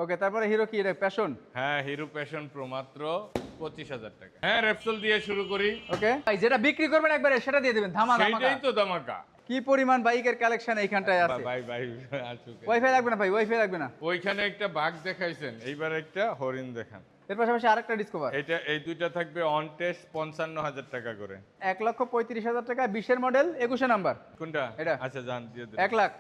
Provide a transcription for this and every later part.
ওকে, তারপরে হিরো কি এটা প্যাশন? হ্যাঁ, হিরো প্যাশন প্রো মাত্র 25,000 টাকা। হ্যাঁ, রেপসল দিয়ে শুরু করি। ওকে ভাই, যেটা বিক্রি করবেন একবারে সেটা দিয়ে দিবেন ধামাকা। সেইটাই তো ধামাকা। কি পরিমাণ বাইকের কালেকশন এইখানটায় আছে। ভাই ভাই আসুক। ওয়াইফাই লাগবে না ভাই, ওয়াইফাই লাগবে না। ওইখানে একটা বাঘ দেখাইছেন, এইবার একটা হরিণ দেখান। এর পাশাপাশি আরেকটা ডিসকভার। এটা এই দুইটা থাকবে অন টেস্ট 55,000 টাকা করে। 1,35,000 টাকা, 20-এর মডেল, 21 নাম্বার। কোনটা? এটা আচ্ছা জান দিয়ে দিন। 1 লাখ।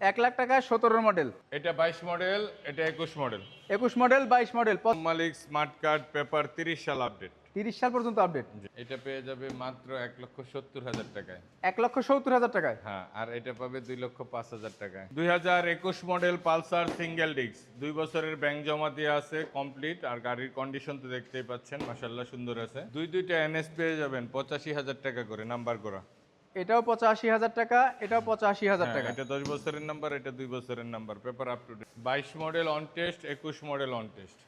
1 লাখ টাকা 17 মডেল। এটা 22 মডেল, এটা 21 মডেল। 21 মডেল, 22 মডেল, মালিক স্মার্ট কার্ড পেপার 30 সাল আপডেট। 30 সাল পর্যন্ত আপডেট। এটা পেয়ে যাবে মাত্র 1,70,000 টাকায়। 1,70,000 টাকায়। হ্যাঁ, আর এটা পাবে 2,05,000 টাকায়। 2021 মডেল পালসার সিঙ্গেল ডিস্ক, 2 বছরের ব্যাংক জমা দিয়ে আছে কমপ্লিট। আর গাড়ির কন্ডিশন তো দেখতেই পাচ্ছেন, মাশাআল্লাহ সুন্দর আছে। দুইটা এনএস পেয়ে যাবেন 85,000 টাকা করে, নাম্বার করা। এটাও 85,000 টাকা, এটাও 85,000 টাকা। এটা 10 বছরের নাম্বার, এটা 2 বছরের number, paper up to date. 22 model on test, 21 model on test.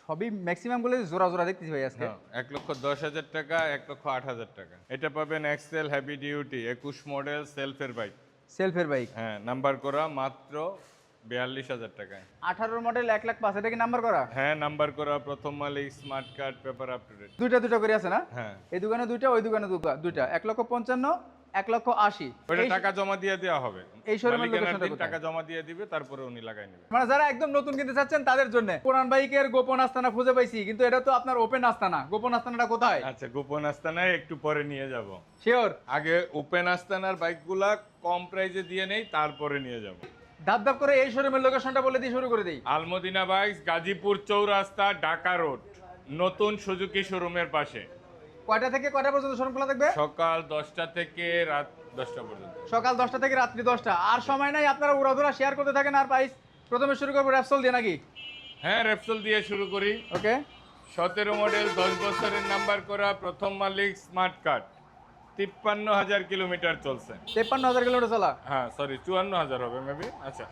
সবই ম্যাক্সিমাম গুলো জোড়া জোড়া দেখতেছি ভাই আজকে। 1,10,000 টাকা, 1,08,000 টাকা। এটা পাবেন এক্সেল হেভি ডিউটি 21 মডেল সেলফের বাইক। সেলফের বাইক। হ্যাঁ, নাম্বার করা মাত্র 42,000 টাকায়। 18 মডেল 1,05,000, এটা কি নাম্বার করা? হ্যাঁ, নাম্বার করা, প্রথম মালিক, smart card, paper up to date. দুইটা করে আছে না? হ্যাঁ, এই দোকানে দুইটা, ওই দোকানে দুইটা। 1,55,000, 1,80,000। ওটা টাকা জমা দিয়ে দেওয়া হবে। এই শোরুমের মালিকের লোকেশনটা দিন কোথায়? টাকা জমা দিয়ে দিবে, তারপরে উনি লাগাই নেবে। মানে যারা একদম নতুন কিনতে চাচ্ছেন তাদের জন্য পুরান বাইকের গোপন আস্তানা খুঁজে পাইছি, কিন্তু এটা তো আপনার ওপেন আস্তানা। গোপন আস্তানাটা কোথায়? আচ্ছা, গোপন আস্তানায় একটু পরে নিয়ে যাব। শিওর। আগে ওপেন আস্তানার বাইকগুলা কম প্রাইসে দিয়ে নেই, তারপরে নিয়ে যাব। ধাপ ধাপ করে এই শোরুমের লোকেশনটা বলে দিয়ে শুরু করে দিই। আলমদিনা বাইকস, গাজীপুর চৌরাস্তা, ঢাকা রোড, নতুন সুজুকি শোরুমের পাশে। কয়টা থেকে কয়টা পর্যন্ত শোরুম খোলা থাকবে? সকাল 10টা থেকে রাত 10টা পর্যন্ত। সকাল 10টা থেকে রাত্রি 10টা। আর সময় নাই, আপনারা উড়াধুরা শেয়ার করতে থাকেন। আর প্রাইস প্রথমে শুরু করবো র্যাপসল দিয়ে নাকি? হ্যাঁ, রেপসল দিয়ে শুরু করি। ওকে। 17 মডেল, 10 বছরের নাম্বার করা, প্রথম মালিক, স্মার্ট কার্ড, 53,000 কিলোমিটার চলছে। 53,000 কিলোমিটার চলা। হ্যাঁ, সরি 54,000 হবে মেবি। আচ্ছা,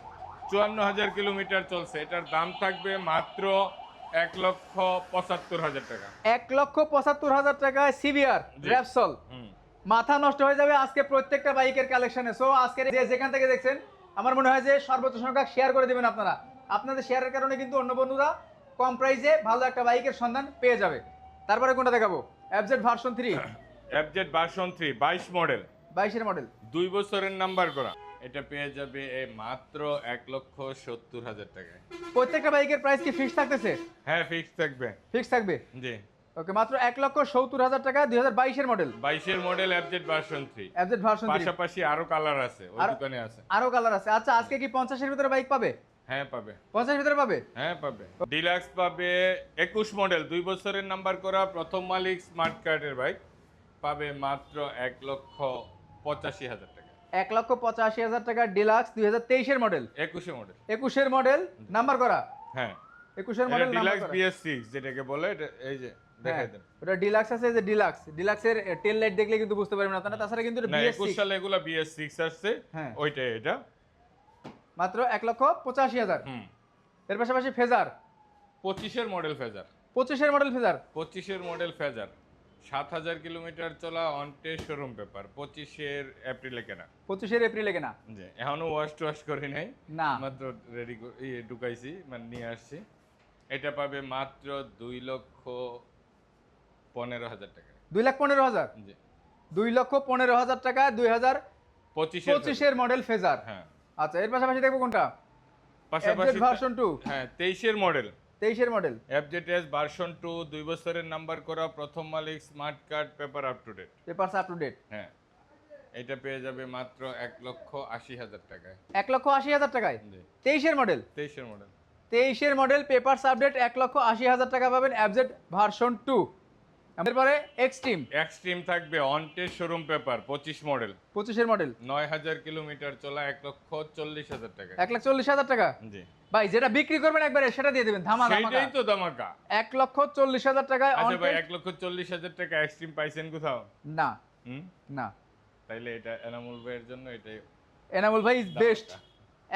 54,000 কিলোমিটার চলছে। এটার দাম থাকবে মাত্র 1,75,000 টাকা। 1,75,000 টাকায় সিভিআর র্যাপসল। মাথা নষ্ট হয়ে যাবে আজকে প্রত্যেকটা বাইকের কালেকশনে। সো আজকে যে যেখান থেকে দেখছেন, আমার মনে হয় যে সর্বোচ্চ সংখ্যক শেয়ার করে দিবেন আপনারা। আপনাদের শেয়ারের কারণে কিন্তু অন্য বন্ধুরা কম প্রাইসে ভালো একটা বাইকের সন্ধান পেয়ে যাবে। তারপরে কোনটা দেখাবো? FZ version 3। FZ version 3, 22 model, 22-এর মডেল, 2 বছরের নাম্বার করা। এটা পেয়ে যাবে মাত্র 1,70,000 টাকায়। প্রত্যেকটা বাইকের প্রাইস কি ফিক্স থাকতেছে? হ্যাঁ, ফিক্স থাকবে। ফিক্স থাকবে। জি। ওকে, মাত্র 1,70,000 টাকা, 2022-এর মডেল। 22-এর model FZ version 3। FZ version 3। পাশাপাশি আরো কালার আছে, ওই দোকানে আছে। আরো কালার আছে। আচ্ছা, আজকে কি 50-এর ভিতরে বাইক পাবে? হ্যাঁ, পাবে। 50-এর ভিতরে পাবে? হ্যাঁ, পাবে। ডিলাক্স পাবে 21 মডেল, 2 বছরের নাম্বার করা, প্রথম মালিক, স্মার্ট কার্ডের বাইক। পাবে মাত্র 1,85,000 টাকা। 1,85,000 টাকা ডিলাক্স, 2023-এর মডেল। 21 মডেল। 21-এর মডেল, নাম্বার করা। হ্যাঁ, 21-এর মডেল, নাম্বার ডিলাক্স করা। BS6 যেটাকে বলে, এটা এই যে দেখাই দেন। ওটা ডিলাক্স আছে, যে ডিলাক্সের টেল লাইট দেখলে কিন্তু বুঝতে পারবেন আপনারা। তাছাড়া কিন্তু এটা না, BS6 21 সালে এগুলা BS6 আসছে। হ্যাঁ। ওইটাই এটা। মাত্র 1,85,000। এর পাশাপাশি ফেজার, 25-এর মডেল ফেজার। 25-এর মডেল ফেজার। 25-এর মডেল ফেজার, 7,000 কিলোমিটার চলা, অন টেস্ট শোরুম পেপার, 25-এর এপ্রিলে কেনা। 25-এর এপ্রিলে কেনা। জি, এখনো ওয়াশ করি নাই, না। মাত্র রেডি ঢুকাইছি, মানে নিয়ে আসছি। এটা পাবে মাত্র 2,15,000 টাকা। 2,15,000। জি, 2,15,000 টাকা, 25-এর। এর মডেল ফেজার। হ্যাঁ, আচ্ছা, এর পাশাপাশি দেখবো কোনটা? পাশাপাশি ভার্সন 2। হ্যাঁ, 23-এর মডেল, 23-এর মডেল, এফজেডএস ভার্সন 2, 2 বছরের নাম্বার করা, প্রথম মালিক, smart card, paper up to date. Papers up to date. হ্যাঁ, এটা পেয়ে যাবে মাত্র 1,80,000 টাকায়। 1,80,000 টাকায়। জি, 23-এর মডেল, 23-এর মডেল। 23-এর মডেল, পেপারস আপডেট, 1,80,000 টাকা পাবেন এফজেড ভার্সন 2। এরপরে এক্সট্রিম থাকবে on test showroom paper, 25 model, 25-এর মডেল, 9,000 কিলোমিটার চলা, 1,40,000 টাকা। 1,40,000 টাকা। জি, ভাই যেটা বিক্রি করবেন একবারে সেটা দিয়ে দিবেন ধামাকা। সেইটাই তো ধামাকা। 1,40,000 টাকায় আচ্ছা ভাই, 1,40,000 টাকা এক্সট্রিম পাইছেন কোথাও? না, হুম, না। তাইলে এটা এনামুল ভাইয়ের জন্য এটাই। এনামুল ভাই ইজ বেস্ট।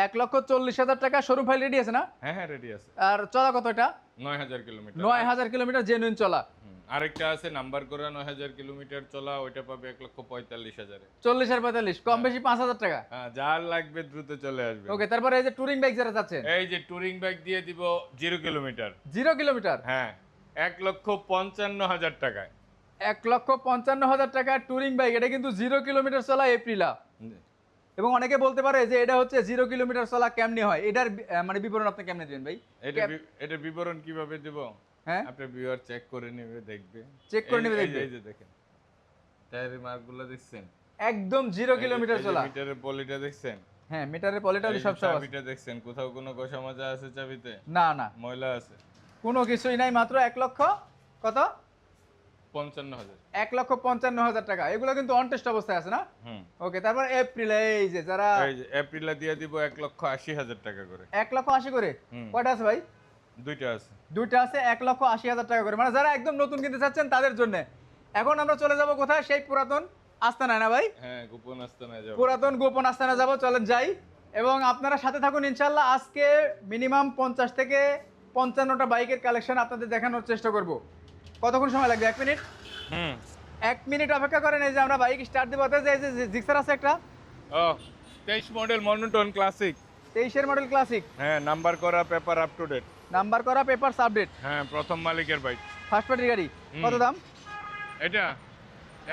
1,40,000 টাকা শোরুম ফাইল রেডি আছে না? হ্যাঁ হ্যাঁ, রেডি আছে। আর চলা কত এটা? 9,000 কিলোমিটার। 9,000 কিলোমিটার জেনুইন চলা। আরেকটা আছে নাম্বার করা 9000 কিলোমিটার চলা, ওইটা পাবে 1,45,000 40 আর 45 কম বেশি 5,000 টাকা। হ্যাঁ, যার লাগবে দ্রুত চলে আসবে। ওকে, তারপরে এই যে টুরিং বাইক যারা চাচ্ছেন, এই যে টুরিং বাইক দিয়ে দিব 0 কিলোমিটার। 0 কিলোমিটার হ্যাঁ, 1,55,000 টাকায়। 1,55,000 টাকা টুরিং বাইক, এটা কিন্তু 0 কিলোমিটার চলা এপ্রিলা। এবং অনেকে বলতে পারে যে এটা হচ্ছে 0 কিলোমিটার চলা কেমনি হয়, এটার মানে বিবরণ আপনি কেমনে দিবেন ভাই? এটা বিবরণ কিভাবে দেব? হ্যাঁ, আপনি ভিউয়ার চেক করে নেবে, দেখবে, চেক করে নেবে, দেখবে। এই যে দেখেন টায়ারের মার্কগুলো দেখছেন, একদম 0 কিলোমিটার চলা। মিটারের পলিটা দেখছেন? হ্যাঁ, মিটারের পলিটালি সব সব আছে। চাবিটা দেখছেন? কোথাও কোনো ঘষা মাজা আছে চাবিতে? না না, ময়লা আছে? কোনো কিছুই নাই, মাত্র 1 লক্ষ কত 55,000। 1,55,000 টাকা। এগুলো কিন্তু অন টেস্ট অবস্থায় আছে না? ওকে, তারপর এপ্রিলে এই যে যারা এই যে এপ্রিলে দিয়ে দিব 1,80,000 টাকা করে। 1,80,000 করে। কয়টা আছে ভাই? দুইটা আছে। দুইটা আছে 1,80,000 টাকা করে, মানে যারা একদম নতুন কিনতে চাচ্ছেন তাদের জন্য। এখন আমরা চলে যাব কোথায়? সেই পুরাতন আস্তানায় না ভাই? হ্যাঁ, গোপন আস্তানায় যাব। পুরাতন গোপন আস্তানায় যাব, চলেন যাই। এবং আপনারা সাথে থাকুন ইনশাআল্লাহ। আজকে মিনিমাম 50 থেকে 55টা বাইকের কালেকশন আপনাদের দেখানোর চেষ্টা করব। কতক্ষণ সময় লাগবে? 1 মিনিট? 1 মিনিট অপেক্ষা করেন। এই যে আমরা বাইক স্টার্ট দেবো, এই যে জিক্সার আছে একটা। ও, 23 মডেল মনোটন ক্লাসিক। 23 এর মডেল ক্লাসিক। হ্যাঁ, নাম্বার করা, paper up to date. Number করা, পেপারস আপডেট। হ্যাঁ, প্রথম মালিকের বাইক। ফার্স্ট পার্টি গাড়ি। কত দাম? এটা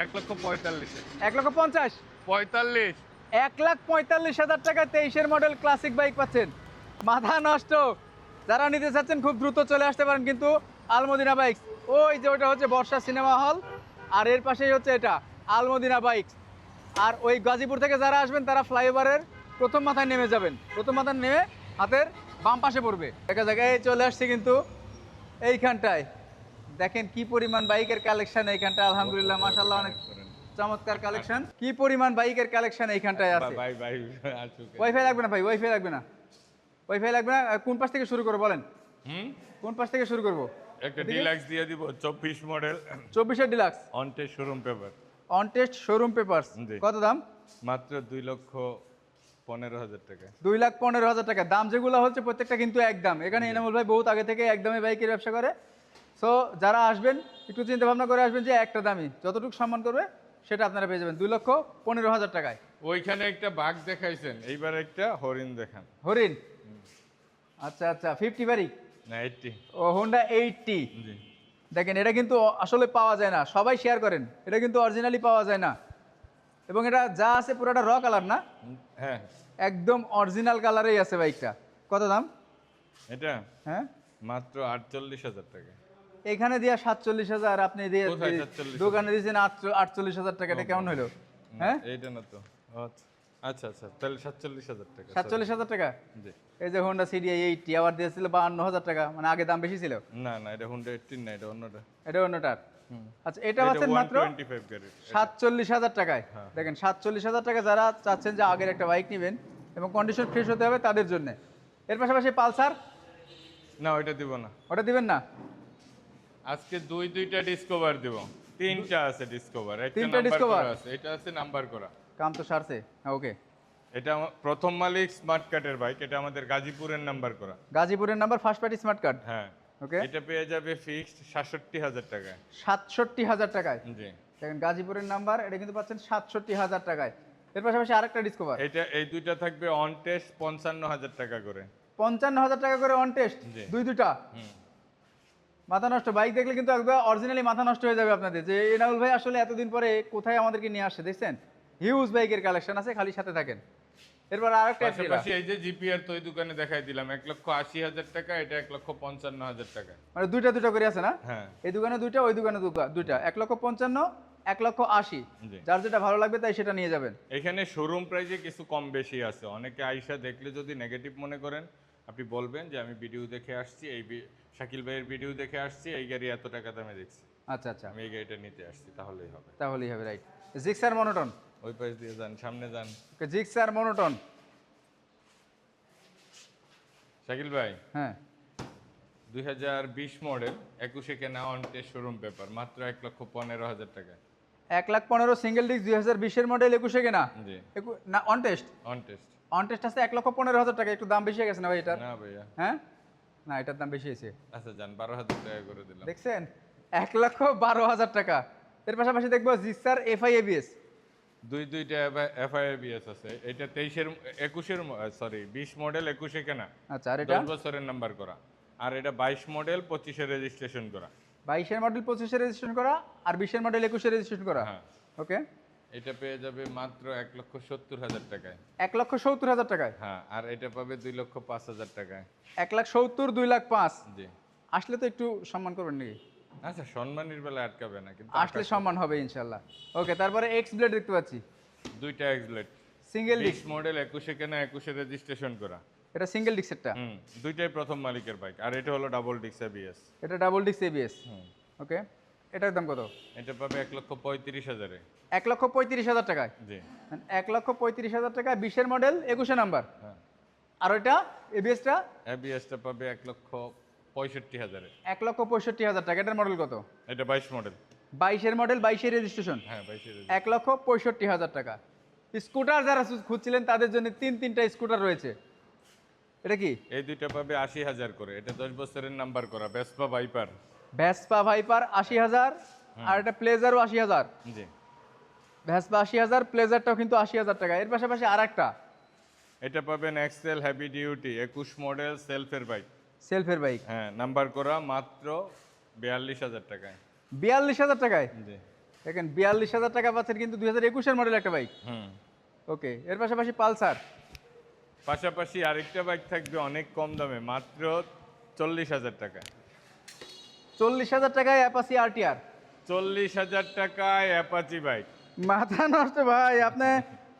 1,45,000। 1,50,000? 45। 1,45,000 টাকা 23 এর মডেল ক্লাসিক বাইক পাচ্ছেন। মাথা নষ্ট। যারা নিতে চাচ্ছেন খুব দ্রুত চলে আসতে পারেন কিন্তু আলমদিনা বাইকস। ওই যে ওটা হচ্ছে বর্ষা সিনেমা হল, আর এর পাশেই হচ্ছে এটা আলমদিনা বাইকস। আর ওই গাজীপুর থেকে যারা আসবেন তারা ফ্লাইওভারের প্রথম মাথায় নেমে যাবেন। প্রথম মাথায় নেমে হাতের বাম পাশে পড়বে। একটা জায়গায় চলে আসছে কিন্তু এইখানটায় দেখেন কি পরিমাণ বাইকের কালেকশন এইখানটায়। আলহামদুলিল্লাহ, মাশাআল্লাহ, অনেক চমৎকার কালেকশন। কি পরিমাণ বাইকের কালেকশন এইখানটায় আছে। ভাই ভাই আসুক। ওয়াইফাই লাগবে না ভাই, ওয়াইফাই লাগবে না, ওয়াইফাই লাগবে না। কোন পাশ থেকে শুরু করবো বলেন? কোন পাশ থেকে শুরু করবো? একটা ডিলাক্স দিয়ে দিব 24 মডেল। 24 এর deluxe on test showroom paper. On test showroom papers. জি। কত দাম? মাত্র 2,15,000 টাকা। 2,15,000 টাকা। দাম যেগুলো হচ্ছে প্রত্যেকটা কিন্তু একদম। এখানে এনামুল ভাই বহুত আগে থেকে একদমে বাইকের ব্যবসা করে। সো যারা আসবেন একটু চিন্তা ভাবনা করে আসবেন যে একটা দামই যতটুকু সম্মান করবে সেটা আপনারা পেয়ে যাবেন 2,15,000 টাকায়। ওইখানে একটা বাঘ দেখাইছেন, এইবার একটা হরিণ দেখান। হরিণ? আচ্ছা আচ্ছা, 50 বারি না 80। ও, হোন্ডা 80। জি। দেখেন এটা কিন্তু আসলে পাওয়া যায় না, সবাই শেয়ার করেন, এটা কিন্তু অরিজিনালি পাওয়া যায় না। এবং এটা যা আছে পুরোটা র কালার না? হ্যাঁ, একদম অরিজিনাল কালারেই আছে বাইকটা। কত দাম? এটা হ্যাঁ, মাত্র 48,000 টাকা। এখানে দিয়া 47,000, আপনি দিয়ে কোথায় 47,000? দোকানে দিয়েছেন 48,000 টাকা। এটা কেমন হলো? হ্যাঁ, এইটা না তো। আচ্ছা আচ্ছা, তাহলে 47,000 টাকা। 47,000 টাকা। জি। এই যে হোন্ডা সিডিআই 80 আবার দিয়েছিল 52,000 টাকা, মানে আগে দাম বেশি ছিল। না না, এটা হুন্ডা 18 না, এটা অন্যটা। এটা অন্যটার। আচ্ছা, এটা পাচ্ছেন মাত্র 125 গাড়ি। 47,000 টাকায়। দেখেন 47,000 টাকা যারা চাচ্ছেন যে আগের একটা বাইক নেবেন এবং কন্ডিশন ফ্রেশ হতে হবে তাদের জন্য। এর পাশাপাশি পালসার? না, ওইটা দিব না। ওটা দিবেন না? আজকে দুইটা ডিসকভার দিব। তিনটা আছে ডিসকভার, একটা তিনটা নাম্বার Discover? করা আছে, এটা আছে নাম্বার করা। কাম তো সারছে। হ্যাঁ, ওকে। এটা প্রথম মালিক স্মার্ট কার্ডের বাইক, এটা আমাদের গাজীপুরের নাম্বার করা। গাজীপুরের number, first party smart card. হ্যাঁ, ওকে। এটা পেয়ে যাবে ফিক্সড 67,000 টাকায়। 67,000 টাকায়। জি। দেখেন গাজীপুরের নাম্বার, এটা কিন্তু পাচ্ছেন 67,000 টাকায়। এর পাশাপাশি আরেকটা ডিসকভার। এটা এই দুইটা থাকবে অন টেস্ট 55,000 টাকা করে। 55,000 টাকা করে অন টেস্ট। জি। দুইটা হুম। মাথা নষ্ট বাইক দেখলে কিন্তু একবার অরিজিনালি মাথা নষ্ট হয়ে যাবে আপনাদের, যে এনাউল ভাই আসলে এতদিন পরে কোথায় আমাদেরকে নিয়ে আসছে। দেখছেন হিউজ বাইকের কালেকশন আছে, খালি সাথে থাকেন। এরপর আরেকটা পাশাপাশি এই যে জিপিআর তো ওই দোকানে দেখাই দিলাম 1,80,000 টাকা, এটা 1,55,000 টাকা। মানে দুইটা করে আছে না? হ্যাঁ। এই দোকানে দুইটা, ওই দোকানে দুইটা। 1,55,000, 1,80,000। জি। যার যেটা ভালো লাগবে তাই সেটা নিয়ে যাবেন। এখানে শোরুম প্রাইসে কিছু কম বেশি আছে। অনেকে আইসা দেখলে যদি নেগেটিভ মনে করেন, আপনি বলবেন যে আমি ভিডিও দেখে আসছি, শাকিল ভাইয়ের ভিডিও দেখে আসছি, এই গাড়ি এত টাকা দামে দেখছি, আচ্ছা আচ্ছা, আমি এই গাড়িটা নিতে আসছি, তাহলেই হবে। তাহলেই হবে। রাইট। Gixxer monotone. ওই পাশ দিয়ে যান, সামনে যান। Gixxer monotone. শাকিল ভাই, হ্যাঁ, 2020 মডেল 21-এ কেনা অন টেস্ট শোরুম পেপার, মাত্র 1,15,000 টাকা। 1,15,000 সিঙ্গেল ডিস্ক 2020-এর মডেল, 21-এ কেনা। জি। না, on test. On test. On test আছে 1,15,000 টাকা। একটু দাম বেশি হয়ে গেছে না ভাই এটার? না ভাইয়া। হ্যাঁ, না এটার দাম বেশি হয়েছে। আচ্ছা যান, 12,000 টাকা করে দিলাম। দেখছেন 1,12,000 টাকা। এর পাশাপাশি দেখবো জিক্সার এফআই এবিএস। দুইটা এফআইবিএস আছে। এটা 23-এর 21-এর সরি 20 মডেল 21-এ কেনা, আচ্ছা, আর এটা 10 বছরের নাম্বার করা। আর এটা 22 মডেল 25-এ রেজিস্ট্রেশন করা। 22-এর মডেল 25-এ রেজিস্ট্রেশন করা, আর 20-এর মডেল 21-এ রেজিস্ট্রেশন করা। হ্যাঁ, ওকে, এটা পেয়ে যাবে মাত্র 1,70,000 টাকায়। 1,70,000 টাকায়। হ্যাঁ, আর এটা পাবে 2,05,000 টাকায়। 1,70,000, 2,05,000। জি। আসলে তো একটু সম্মান করবেন নাকি? আচ্ছা, সম্মানের বেলা আটকাবে না কিন্তু আসলে সম্মান হবে ইনশাল্লাহ। ওকে, তারপরে এক্স ব্লেড দেখতে পাচ্ছি, দুইটা এক্সব্লেড সিঙ্গেল ডিস্ক। 20 মডেল 21-এ কেনা, 21-এ রেজিস্ট্রেশন করা। এটা সিঙ্গেল ডিস্কেরটা, দুইটাই প্রথম মালিকের বাইক। আর এটা হলো ডাবল ডিস্ক এবিএস। এটা ডাবল ডিস্ক এবিএস। ওকে, এটার দাম কত? এটা পাবে 1,35,000-এ। 1,35,000 টাকায়। জি। 1,35,000 টাকায় 20-এর মডেল 21-এ নাম্বার। হ্যাঁ, আর ওইটা এবিএসটা এবিএসটা পাবে 1,65,000-এ। 1,65,000 টাকা। এটার মডেল কত? এটা 22 মডেল। 22-এর মডেল, 22-এর রেজিস্ট্রেশন। হ্যাঁ, 22-এর। 1,65,000 টাকা। স্কুটার যারা খুঁজছিলেন তাদের জন্য তিনটা স্কুটার রয়েছে। এটা কি? এই দুইটা পাবে 80,000 করে। এটা 10 বছরের নাম্বার করা ভেসপা ভাইপার। ভেসপা ভাইপার 80,000, আর এটা প্লেজারও 80,000। জি। ভেসপা 80,000, প্লেজারটাও কিন্তু 80,000 টাকা। এর পাশাপাশি আর একটা এটা পাবেন এক্সেল হেভি ডিউটি 21 মডেল সেলফের বাইক। সেলফের বাইক, হ্যাঁ, নাম্বার করা মাত্র 42,000 টাকায়। 42,000 টাকায়। জি। দেখেন 42,000 টাকা পাচ্ছেন কিন্তু 2021-এর মডেল একটা বাইক। ওকে, এর পাশাপাশি পালসার। পাশাপাশি আরেকটা বাইক থাকবে অনেক কম দামে, মাত্র 40,000 টাকায়। 40,000 টাকায় অ্যাপাচি আরটিআর। 40,000 টাকায় অ্যাপাচি বাইক। মাথা নষ্ট ভাই আপনি।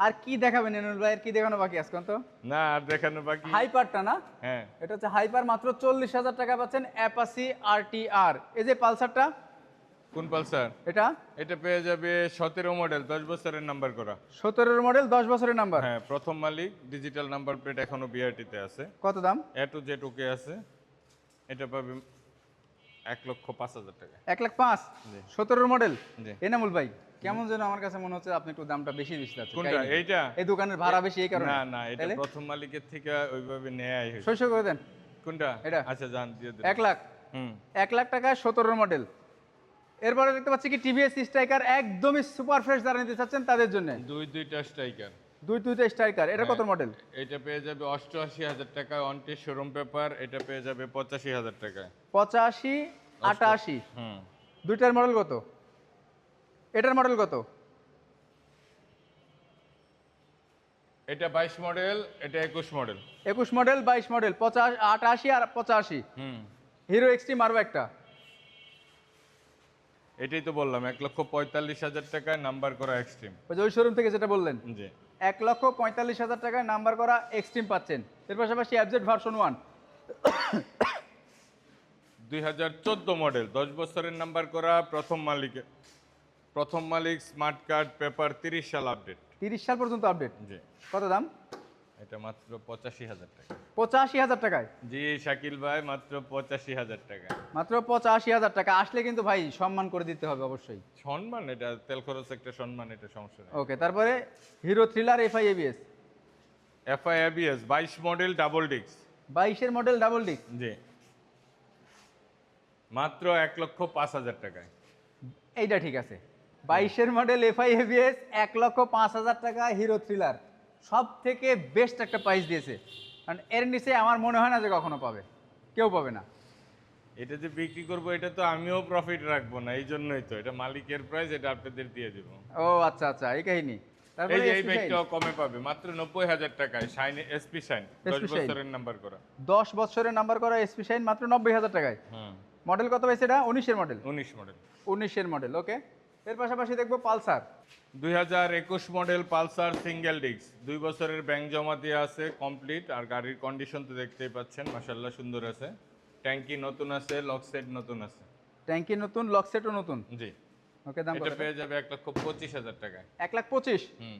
আর কি দেখাবেন এনুল ভাই? আর কি দেখানো বাকি আজকে তো? না, আর দেখানো বাকি। হাইপারটা না? হ্যাঁ, এটা হচ্ছে হাইপার, মাত্র 40,000 টাকা পাচ্ছেন অ্যাপাচি আরটিআর। এই যে পালসারটা, কোন পালসার? এটা এটা পেয়ে যাবে 17 মডেল 10 বছরের নাম্বার করা। 17-এর মডেল, 10 বছরের নাম্বার। হ্যাঁ, প্রথম মালিক, ডিজিটাল নাম্বার প্লেট এখনো বিআরটিতে আছে। কত দাম? এ টু জেড ওকে আছে। এটা পাবে 1,05,000 টাকা। 1,05,000। জি। 17-এর মডেল। জি। এনামুল ভাই, কেমন যেন আমার কাছে মনে হচ্ছে আপনি একটু দামটা বেশি চাচ্ছেন। কোনটা? কাহিনী? এইটা? এই দোকানের ভাড়া বেশি এই কারণে? না না, এটা তাইলে? প্রথম মালিকের থেকে ওইভাবে নেয়াই হয়েছে। সই করে দেন। কোনটা? এটা? আচ্ছা, জান দিয়ে দেন। 1 লাখ। হুম। 1 লাখ টাকায় 17-এর মডেল। এরপরে দেখতে পাচ্ছি কি টিভিএস স্ট্রাইকার, একদমই সুপার ফ্রেশ, যারা নিতে চাচ্ছেন তাদের জন্য। দুইটা স্ট্রাইকার। দুইটা স্ট্রাইকার। এটা কত মডেল? এটা পেয়ে যাবে 88,000 টাকা অনটেস শোরুম পেপার। এটা পেয়ে যাবে 85,000 টাকায়। 85, 88। হুম। দুইটার মডেল কত? এটার মডেল কত? এটা 22 মডেল, এটা 21 মডেল। 21 মডেল, 22 মডেল, 88 আর 85। হুম। হিরো এক্সট্রিম আরও একটা। এটাই তো বললাম, 1,45,000 টাকায় নাম্বার করা এক্সট্রিম। ওই যে ওই শোরুম থেকে যেটা বললেন, জি। 1,45,000 টাকায় নাম্বার করা এক্সট্রিম পাচ্ছেন। এর পাশাপাশি এফজেড ভার্সন 1। 2014 মডেল 10 বছরের নাম্বার করা, প্রথম মালিক, স্মার্ট কার্ড পেপার, 30 সাল আপডেট। 30 সাল পর্যন্ত আপডেট। জি। কত দাম? এটা মাত্র 85,000 টাকা। 85,000 টাকায়। জি শাকিল ভাই, মাত্র 85,000 টাকা। মাত্র 85,000 টাকা। আসলে কিন্তু ভাই সম্মান করে দিতে হবে অবশ্যই। সম্মান, এটা তেল খরচ একটা সম্মান, এটা সমস্যা নেই। ওকে, তারপরে Hero thriller FI ABS. FI ABS 22 model double disc. 22-এর মডেল ডাবল ডিস্ক। জি। মাত্র 1,05,000 টাকায়। এইটা ঠিক আছে। 22-এর মডেল এফআই এবিএস 1,05,000 টাকা হিরো থ্রিলার। সব থেকে বেস্ট একটা প্রাইস দিয়েছে, কারণ এর নিচে আমার মনে হয় না যে কখনো পাবে, কেউ পাবে না। এটা যে বিক্রি করবো, এটা তো আমিও প্রফিট রাখবো না, এই জন্যই তো এটা মালিকের প্রাইস, এটা আপনাদের দিয়ে দিব। ও আচ্ছা আচ্ছা, এই কাহিনী। এই তারপরে যে এই বাইকটাও কমে পাবে মাত্র 90,000 টাকায়, shine SP shine 10 SP shine. বছরের নাম্বার করা। 10 বছরের নাম্বার করা এসপি শাইন মাত্র 90,000 টাকায়। হুম। মডেল কত পাইছে এটা? 19-এর মডেল। 19 মডেল। 19-এর মডেল। ওকে, এর পাশাপাশি দেখবো Pulsar. 2021 model Pulsar single disc, 2 বছরের ব্যাংক জমা দিয়ে আছে কমপ্লিট। আর গাড়ির কন্ডিশন তো দেখতেই পাচ্ছেন, মাশাআল্লাহ সুন্দর আছে। ট্যাঙ্কি নতুন আছে, লক সেট নতুন আছে। ট্যাঙ্কি নতুন, লক সেটও নতুন। জি। ওকে, দাম এটা কত? পেয়ে যাবে 1,25,000 টাকায়। 1,25,000। হুম।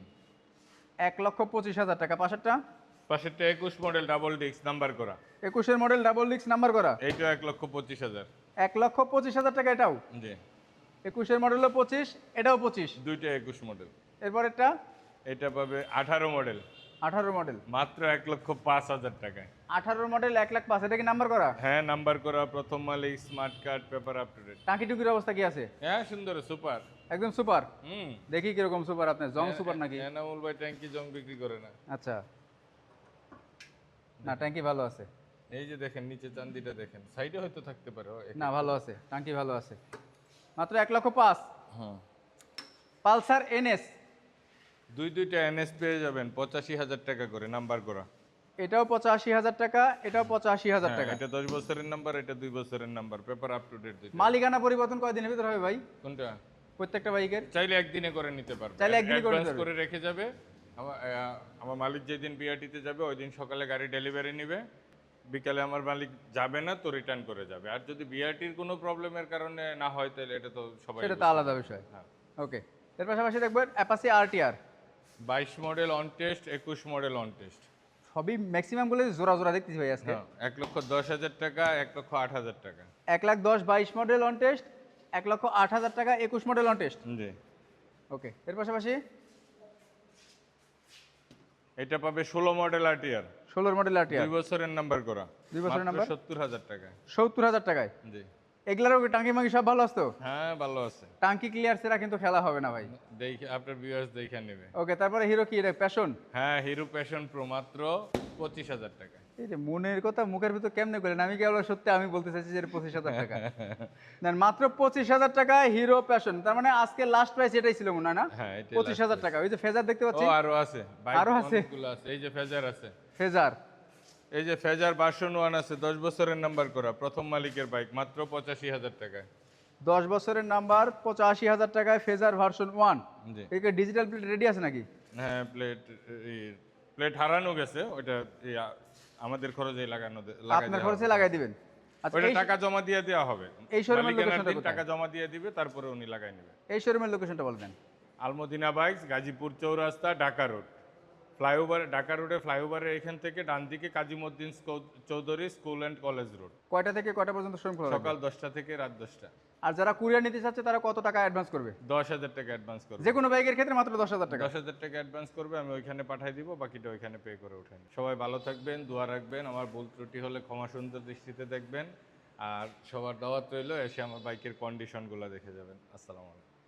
1,25,000 টাকা। পাশেরটা? পাশেরটা 21 মডেল ডাবল ডিস্ক নাম্বার করা। 21-এর মডেল ডাবল ডিস্ক নাম্বার করা। এইটা 1,25,000। 1,25,000 টাকা এটাও। জি। 21-এর মডেলও 25, এটাও 25। দুইটা 21 মডেল। এরপরেরটা? এটা পাবে 18 মডেল। 18 মডেল, মাত্র 1,05,000 টাকায়। 18 মডেল 1,05,000, এটা কি নাম্বার করা? হ্যাঁ, নাম্বার করা, প্রথম মালিক, smart card, paper up to date. টাঙ্কি টুকির অবস্থা কি আছে? হ্যাঁ, সুন্দর, সুপার। একদম সুপার। হুম। দেখি কিরকম সুপার, আপনার জং সুপার নাকি? এনামুল ভাই ট্যাঙ্কি জং বিক্রি করে না। আচ্ছা, না ট্যাঙ্কি ভালো আছে। এই যে দেখেন নিচে চান্দিটা দেখেন, সাইডে হয়তো থাকতে পারে। না ভালো আছে, টাঙ্কি ভালো আছে। মাত্র 1,05,000। হ্যাঁ, পালসার এনএস, দুইটা এনএস পেয়ে যাবেন 85,000 টাকা করে, নাম্বার করা। এটাও 85,000 টাকা, এটাও 85,000 হ্যাঁ, টাকা। এটা 10 বছরের নাম্বার, এটা 2 বছরের number, paper up to date. মালিকানা পরিবর্তন কয়দিনের ভিতর হবে ভাই কোনটা? প্রত্যেকটা বাইকের? চাইলে একদিনে করে নিতে পারবে, চাইলে একদিনে করে নিতে অ্যাডভান্স পারবে। করে রেখে যাবে। আমার মালিক যেদিন বিআরটিতে যাবে ওই দিন সকালে গাড়ি ডেলিভারি নেবে, বিকালে আমার মালিক যাবে না তো রিটার্ন করে যাবে। আর যদি বিআরটির কোনো প্রবলেমের কারণে না হয় তাহলে এটা তো সবাই সেটা তো বুঝতে আলাদা পারে। বিষয়। হ্যাঁ। ওকে, এর পাশাপাশি দেখবেন Apache RTR, 22 model on test, 21 model on test. সবই ম্যাক্সিমাম গুলো জোড়া জোড়া দেখতেছি ভাই আজকে। হ্যাঁ, 1,10,000 টাকা, 1,08,000 টাকা। 1,10,000 22 মডেল অন টেস্ট, 1,08,000 টাকা 21 মডেল অন টেস্ট। জি। ওকে, এর পাশাপাশি এটা পাবে 16 মডেল আরটিআর, 16 মডেল আরটিআর 2 বছরের নাম্বার করা, 2 বছরের নাম্বার, 70,000 টাকায়। 70,000 টাকায়। জি। এগুলারও কি টাঙ্কি মাঙ্কি সব ভালো আসতো? হ্যাঁ, ভালো আছে। টাঙ্কি ক্লিয়ার ছাড়া কিন্তু খেলা হবে না ভাই। দেখে আপনার ভিউয়ার্স দেখে নেবে। ওকে, তারপরে হিরো কি এটা প্যাশন? হ্যাঁ, হিরো প্যাশন প্রো মাত্র 25,000 টাকা। এই যে মনের কথা মুখের ভিতর কেমনে করেন, আমি কেবল সত্যি আমি বলতে চাইছি যে 25,000 টাকা। দেন মাত্র 25,000 টাকায় হিরো প্যাশন, তার মানে আজকে লাস্ট প্রাইস এটাই ছিল মনে হয় না? হ্যাঁ, এটাই 25,000 টাকা। ওই যে ফেজার দেখতে ও পাচ্ছি, আরো আছে, বাইক আরো আছে? অনেকগুলো আছে। এই যে ফেজার আছে, ফেজার এই যে ফেজার ভার্সন 1 আছে, 10 বছরের নাম্বার করা, প্রথম মালিকের বাইক, মাত্র 85,000 টাকায়। 10 বছরের নাম্বার, 85,000 টাকায় ফেজার ভার্সন 1। জি। একে ডিজিটাল প্লেট রেডি আছে নাকি? হ্যাঁ, প্লেট হারানো গেছে, ওইটা আমাদের খরচে লাগানো আপনার খরচে লাগাই দিবেন? আচ্ছা, ওইটা এই টাকা জমা দিয়ে দেওয়া হবে। এই শোরুমের মালিক কেনার লোকেশনটা দিন কোথায়? টাকা জমা দিয়ে দিবে, তারপরে উনি লাগাই নেবে। এই শোরুমের লোকেশনটা বলবেন। আলমদিনা বাইকস, গাজীপুর চৌরাস্তা, ঢাকা রোড। ফ্লাইওভার, ঢাকা রোডে ফ্লাইওভারের এখান থেকে ডান দিকে Kazimuddin Chowdhury school and college road. কয়টা থেকে কয়টা পর্যন্ত শোরুম খোলা থাকবে? সকাল 10টা থেকে রাত 10টা। আর যারা কুরিয়ার নিতে চাচ্ছে তারা কত টাকা অ্যাডভান্স করবে? 10,000 টাকা অ্যাডভান্স করবে। যে কোনো বাইকের ক্ষেত্রে মাত্র 10,000 টাকা। 10,000 টাকা অ্যাডভান্স করবে, আমি ওইখানে পাঠিয়ে দিব, বাকিটা ওইখানে পে করে উঠেন। সবাই ভালো থাকবেন, দোয়া রাখবেন, আমার ভুল ত্রুটি হলে ক্ষমা সুন্দর দৃষ্টিতে দেখবেন। আর সবার দাওয়াত রইলো, এসে আমার বাইকের কন্ডিশনগুলো দেখে যাবেন। আসসালামু আলাইকুম।